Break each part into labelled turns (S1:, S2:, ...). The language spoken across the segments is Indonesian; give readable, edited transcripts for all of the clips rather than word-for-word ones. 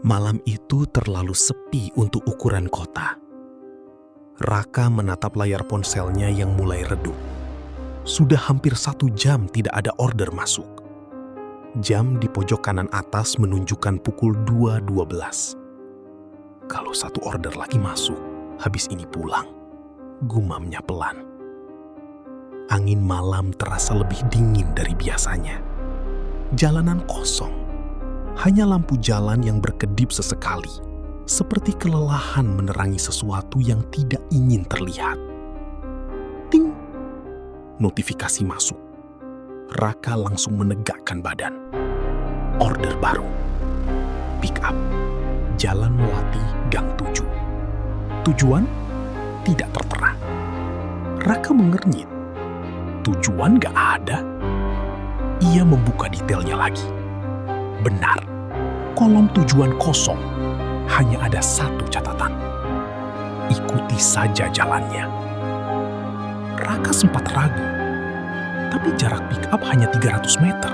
S1: Malam itu terlalu sepi untuk ukuran kota. Raka menatap layar ponselnya yang mulai redup. Sudah hampir 1 jam tidak ada order masuk. Jam di pojok kanan atas menunjukkan pukul 2.12. Kalau 1 order lagi masuk, habis ini pulang. Gumamnya pelan. Angin malam terasa lebih dingin dari biasanya. Jalanan kosong. Hanya lampu jalan yang berkedip sesekali, seperti kelelahan menerangi sesuatu yang tidak ingin terlihat. Ting! Notifikasi masuk. Raka langsung menegakkan badan. Order baru. Pick up. Jalan Melati, Gang 7. Tujuan? Tidak tertera. Raka mengernyit. Tujuan gak ada. Ia membuka detailnya lagi. Benar, kolom tujuan kosong. Hanya ada 1 catatan. Ikuti saja jalannya. Raka sempat ragu, tapi jarak pick up hanya 300 meter.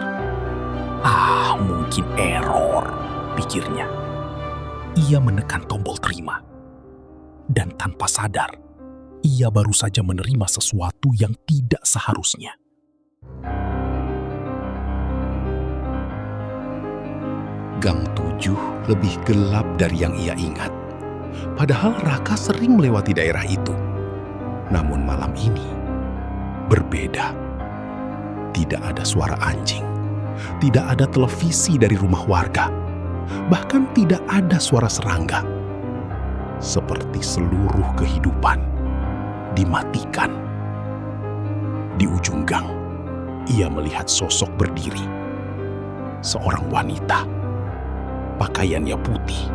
S1: Mungkin error, pikirnya. Ia menekan tombol terima. Dan tanpa sadar, ia baru saja menerima sesuatu yang tidak seharusnya.
S2: Gang 7 lebih gelap dari yang ia ingat. Padahal Raka sering melewati daerah itu. Namun malam ini berbeda. Tidak ada suara anjing. Tidak ada televisi dari rumah warga. Bahkan tidak ada suara serangga. Seperti seluruh kehidupan dimatikan. Di ujung gang, ia melihat sosok berdiri. Seorang wanita. Pakaiannya putih,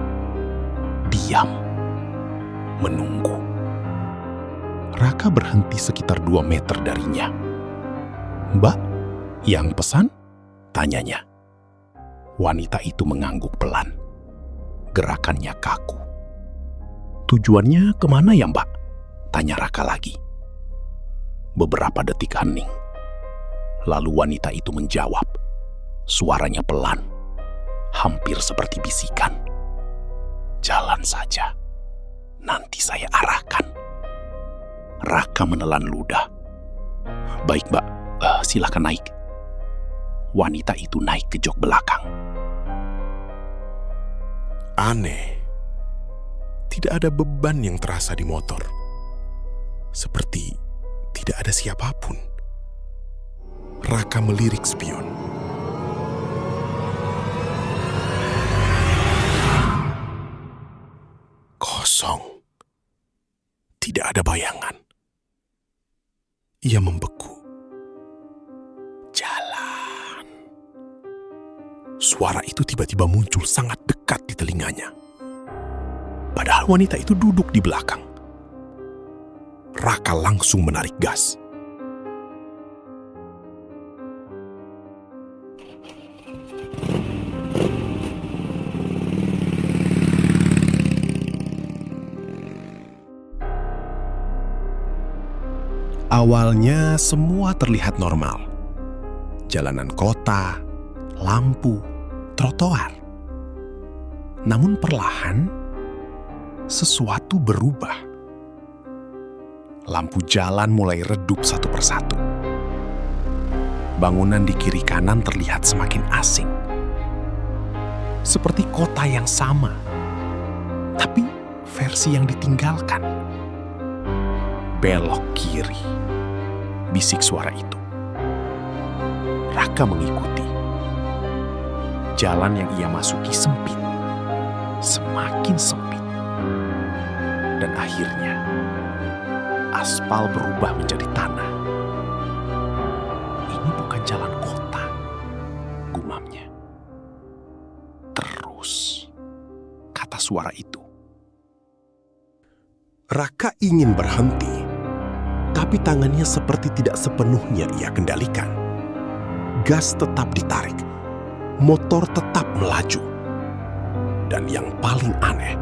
S2: diam, menunggu. Raka berhenti sekitar 2 meter darinya. "Mbak, yang pesan?" tanyanya. Wanita itu mengangguk pelan. Gerakannya kaku. "Tujuannya kemana ya, Mbak?" tanya Raka lagi. Beberapa detik hening. Lalu wanita itu menjawab. Suaranya pelan. Hampir seperti bisikan. "Jalan saja, nanti saya arahkan." Raka menelan ludah. "Baik, Mbak, silakan naik." Wanita itu naik ke jok belakang.
S3: Aneh, tidak ada beban yang terasa di motor. Seperti tidak ada siapapun. Raka melirik spion. Kosong. Tidak ada bayangan. Ia membeku. Jalan. Suara itu tiba-tiba muncul sangat dekat di telinganya. Padahal wanita itu duduk di belakang. Raka langsung menarik gas. Awalnya semua terlihat normal. Jalanan kota, lampu, trotoar. Namun perlahan, sesuatu berubah. Lampu jalan mulai redup satu persatu. Bangunan di kiri kanan terlihat semakin asing. Seperti kota yang sama, tapi versi yang ditinggalkan. "Belok kiri," bisik suara itu. Raka mengikuti. Jalan yang ia masuki sempit. Semakin sempit. Dan akhirnya, aspal berubah menjadi tanah. "Ini bukan jalan kota," gumamnya. "Terus," kata suara itu. Raka ingin berhenti. Tapi tangannya seperti tidak sepenuhnya ia kendalikan. Gas tetap ditarik. Motor tetap melaju. Dan yang paling aneh,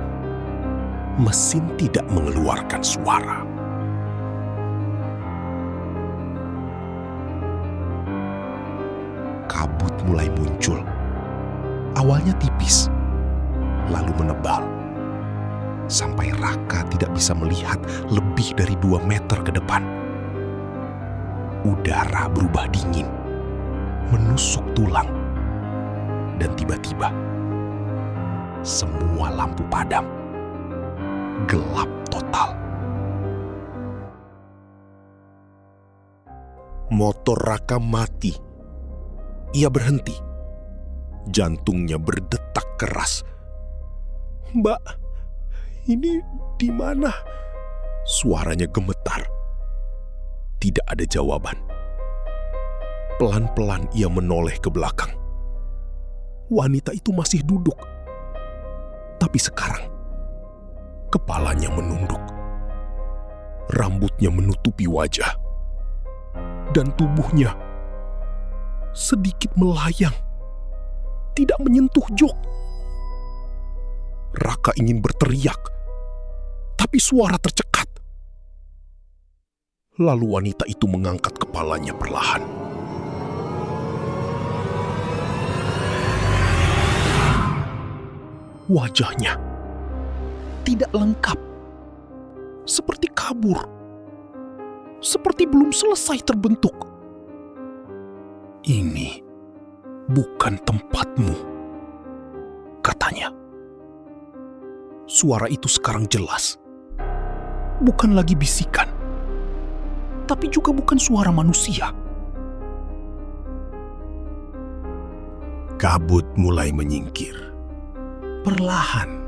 S3: mesin tidak mengeluarkan suara. Kabut mulai muncul. Awalnya tipis,
S1: lalu menebal. Sampai Raka tidak bisa melihat lebih dari 2 meter ke depan. Udara berubah dingin, menusuk tulang. Dan tiba-tiba, semua lampu padam. Gelap total. Motor Raka mati. Ia berhenti. Jantungnya berdetak keras. "Mbak, ini di mana?" Suaranya gemetar. Tidak ada jawaban. Pelan-pelan ia menoleh ke belakang. Wanita itu masih duduk. Tapi sekarang, kepalanya menunduk. Rambutnya menutupi wajah. Dan tubuhnya sedikit melayang. Tidak menyentuh jok. Raka ingin berteriak, tapi suara tercekat. Lalu wanita itu mengangkat kepalanya perlahan. Wajahnya tidak lengkap, seperti kabur, seperti belum selesai terbentuk. "Ini bukan tempatmu," katanya. Suara itu sekarang jelas. Bukan lagi bisikan, tapi juga bukan suara manusia. Kabut mulai menyingkir, perlahan.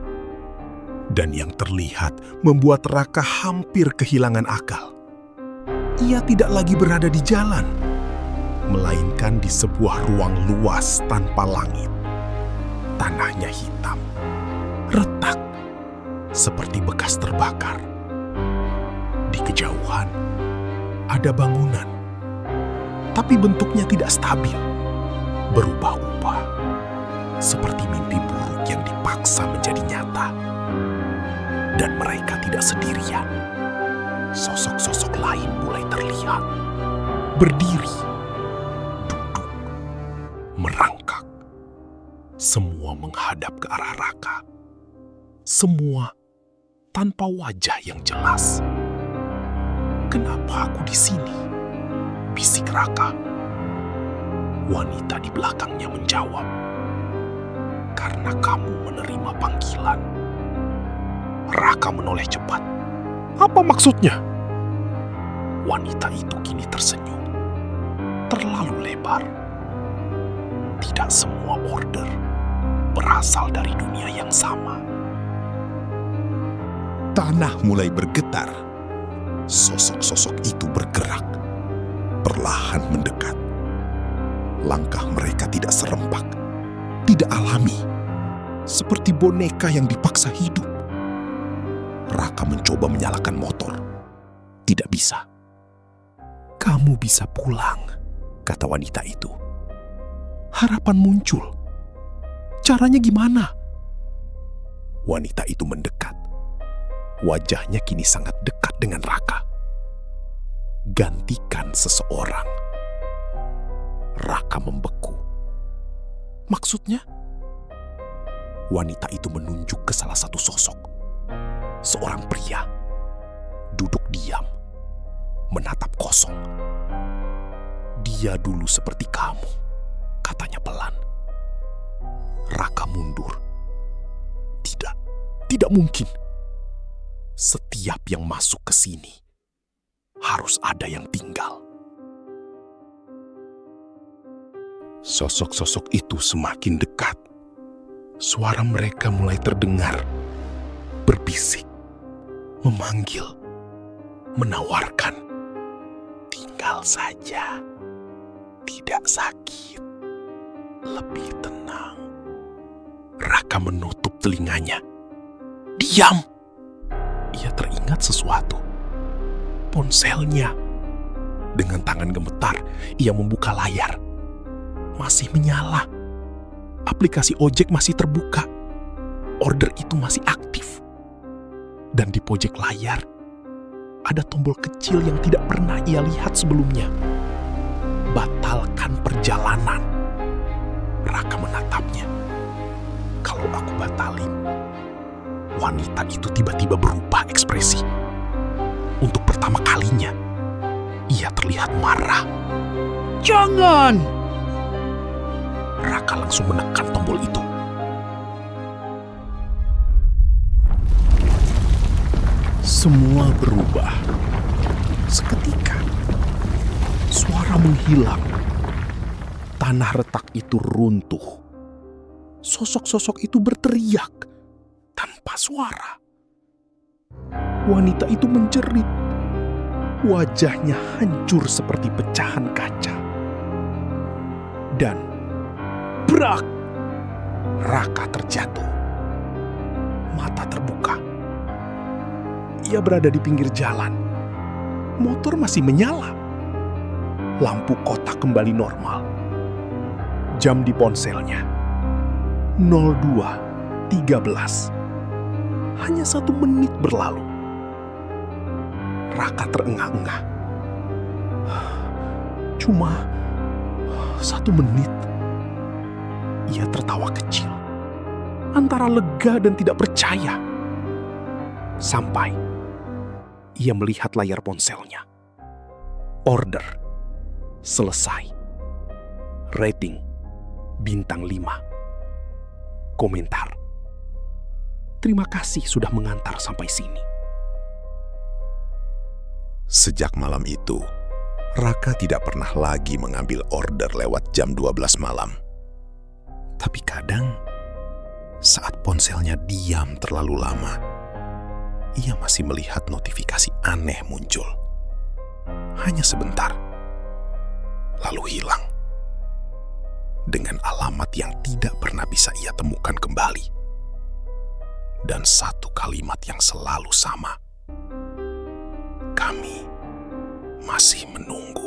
S1: Dan yang terlihat membuat Raka hampir kehilangan akal. Ia tidak lagi berada di jalan, melainkan di sebuah ruang luas tanpa langit. Tanahnya hitam, retak, seperti bekas terbakar. Di kejauhan, ada bangunan, tapi bentuknya tidak stabil, berubah-ubah, seperti mimpi buruk yang dipaksa menjadi nyata. Dan mereka tidak sendirian. Sosok-sosok lain mulai terlihat. Berdiri, duduk, merangkak. Semua menghadap ke arah Raka. Semua tanpa wajah yang jelas. "Kenapa aku di sini?" bisik Raka. Wanita di belakangnya menjawab, "Karena kamu menerima panggilan." Raka menoleh cepat. "Apa maksudnya?" Wanita itu kini tersenyum. Terlalu lebar. Tidak semua order berasal dari dunia yang sama. Tanah mulai bergetar. Sosok-sosok itu bergerak, perlahan mendekat. Langkah mereka tidak serempak, tidak alami, seperti boneka yang dipaksa hidup. Raka mencoba menyalakan motor. Tidak bisa. "Kamu bisa pulang," kata wanita itu. Harapan muncul. Caranya gimana? Wanita itu mendekat. Wajahnya kini sangat dekat dengan Raka. "Gantikan seseorang." Raka membeku. "Maksudnya?" Wanita itu menunjuk ke salah satu sosok. Seorang pria, duduk diam, menatap kosong. "Dia dulu seperti kamu," katanya pelan. Raka mundur. Tidak mungkin. Setiap yang masuk ke sini, harus ada yang tinggal. Sosok-sosok itu semakin dekat. Suara mereka mulai terdengar, berbisik, memanggil, menawarkan. "Tinggal saja, tidak sakit, lebih tenang." Raka menutup telinganya. "Diam!" Ia teringat sesuatu. Ponselnya. Dengan tangan gemetar, ia membuka layar. Masih menyala. Aplikasi ojek masih terbuka. Order itu masih aktif. Dan di pojok layar, ada tombol kecil yang tidak pernah ia lihat sebelumnya. "Batalkan perjalanan." Raka menatapnya. Kalau aku batalin, wanita itu tiba-tiba berubah ekspresi. Untuk pertama kalinya, ia terlihat marah.
S2: Jangan!
S1: Raka langsung menekan tombol itu.
S2: Semua berubah. Seketika, suara menghilang. Tanah retak itu runtuh. Sosok-sosok itu berteriak tanpa suara. Wanita itu menjerit. Wajahnya hancur seperti pecahan kaca. Dan brak! Raka terjatuh. Mata terbuka. Ia berada di pinggir jalan. Motor masih menyala. Lampu kota kembali normal. Jam di ponselnya 02.13. Hanya 1 menit berlalu. Raka terengah-engah. Cuma 1 menit. Ia tertawa kecil, antara lega dan tidak percaya. Sampai ia melihat layar ponselnya. Order selesai. Rating bintang 5. Komentar: terima kasih sudah mengantar sampai sini.
S3: Sejak malam itu, Raka tidak pernah lagi mengambil order lewat jam 12 malam. Tapi kadang, saat ponselnya diam terlalu lama, ia masih melihat notifikasi aneh muncul. Hanya sebentar, lalu hilang. Dengan alamat yang tidak pernah bisa ia temukan kembali. Dan satu kalimat yang selalu sama. Kami masih menunggu.